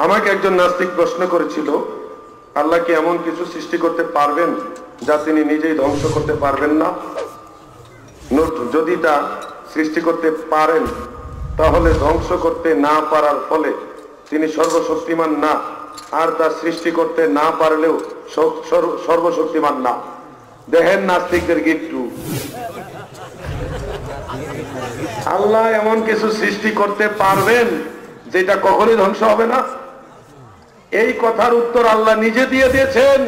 আমাকে একজন নাস্তিক প্রশ্ন করেছিল, আল্লাহ কি এমন কিছু সৃষ্টি করতে পারবেন যা তিনি নিজেই ধ্বংস করতে পারবেন না? যদি তা সৃষ্টি করতে পারেন, তাহলে ধ্বংস করতে না পারার ফলে তিনি সর্বশক্তিমান না, আর তা সৃষ্টি করতে না পারলেও সর্বশক্তিমান না। দেখেন নাস্তিকদের গিট্টু। আল্লাহ এমন কিছু সৃষ্টি করতে পারবেন যেটা কখনোই ধ্বংস হবে না? এই কথার উত্তর আল্লাহ নিজে দিয়ে দিয়েছেন।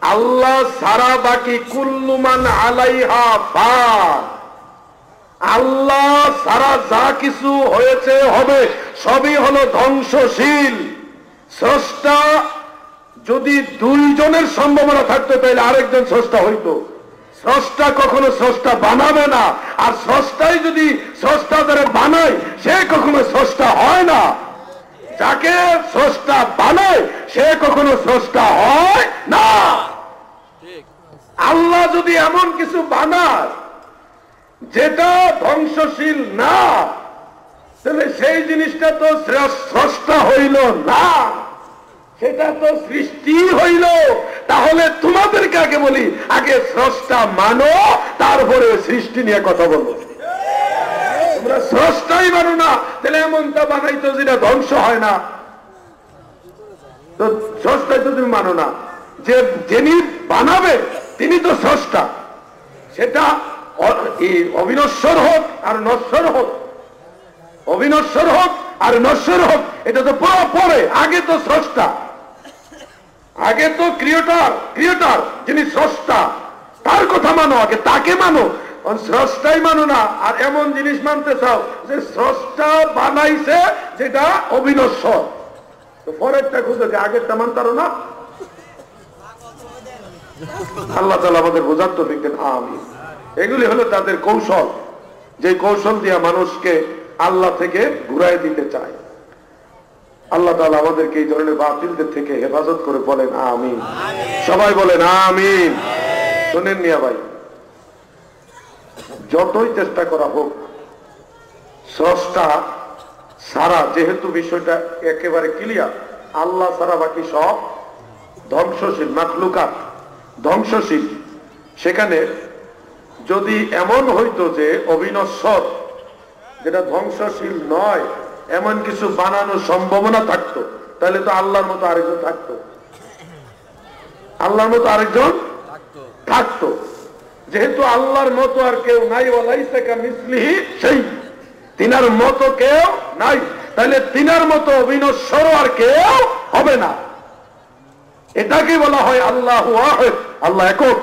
আল্লাহ সারা বাকি কুল্লুমান আলাইহা ফান, আল্লাহ সারা যা কিছু হয়েছে হবে সবই হলো ধ্বংসশীল। স্রষ্টা যদি দুইজনের সম্ভাবনা থাকতো তাহলে আরেকজন স্রষ্টা হইতো। স্রষ্টা কখনো স্রষ্টা বানাবে না, আর স্রষ্টাই যদি স্রষ্টা দ্বারা বানায় সে কখনো স্রষ্টা হয় না। যাকে স্রষ্টা বানায় সে কখনো স্রষ্টা হয় না। আল্লাহ যদি এমন কিছু বানায় যেটা ধ্বংসশীল না, তাহলে সেই জিনিসটা তো স্রষ্টা হইল না, সেটা তো সৃষ্টি হইল। তাহলে তোমাদেরকে আগে বলি, আগে স্রষ্টা মানো, তারপরে সৃষ্টি নিয়ে কথা বলো। তোমরা স্রষ্টাই মানো না, তাহলে এমনটা বানাইতো যেটা ধ্বংস হয় না। তো স্রষ্টাই তো তুমি মানো না, যে যিনি বানাবে তিনি তো স্রষ্টা। সেটা অবিনশ্বর হোক আর নশ্বর হোক, অবিনশ্বর হোক আর নশ্বর হোক, এটা তো পরে। আগে তো স্রষ্টা, আগে তো ক্রিয়েটর যিনি স্রষ্টা, তার কথা মানো, আগে তাকে মানো। স্রষ্টাই মানো না, আর এমন জিনিস মানতে চাও যে স্রষ্টা বানাইছে যেটা অবিনশ্বর। তো পরেরটা খুঁজে আগেরটা মানতারো না। আল্লাহ তাআলা আমাদের বোঝার তৌফিক দেন, আমিন। এগুলি হলো তাদের কৌশল, যে কৌশল দিয়ে মানুষকে আল্লাহ থেকে ঘুরাই দিতে চায়। আল্লাহ তাআলা আমাদেরকে এই ধরনের বাতিলদের থেকে হেফাজত করে, বলেন আমিন। সবাই বলেন আমিন। শোনেন মিয়া ভাই, যতই চেষ্টা করা হোক, স্রষ্টা সারা যেহেতু বিষয়টা একেবারে ক্লিয়ার, আল্লাহ সারা বাকি সব ধ্বংসশীল, মাখলুকাত ধ্বংসশীল। সেখানে যদি এমন হইতো যে অবিনশ্বর, যেটা ধ্বংসশীল নয়, এমন কিছু বানানোর সম্ভাবনা থাকতো, তাহলে তো আল্লাহর মতো আরেকজন থাকতো, আল্লাহর মতো আরেকজন থাকতো। যেহেতু আল্লাহর মতো আর কেউ নাই, ওয়ালাইসা কামিসলিহি সেই, তিনার মতো কেউ নাই, তাহলে তিনার মতো অবিনশ্বর আর কেউ হবে না। এটাকে বলা হয় আল্লাহু ওয়াহিদ, আল্লাহ একক।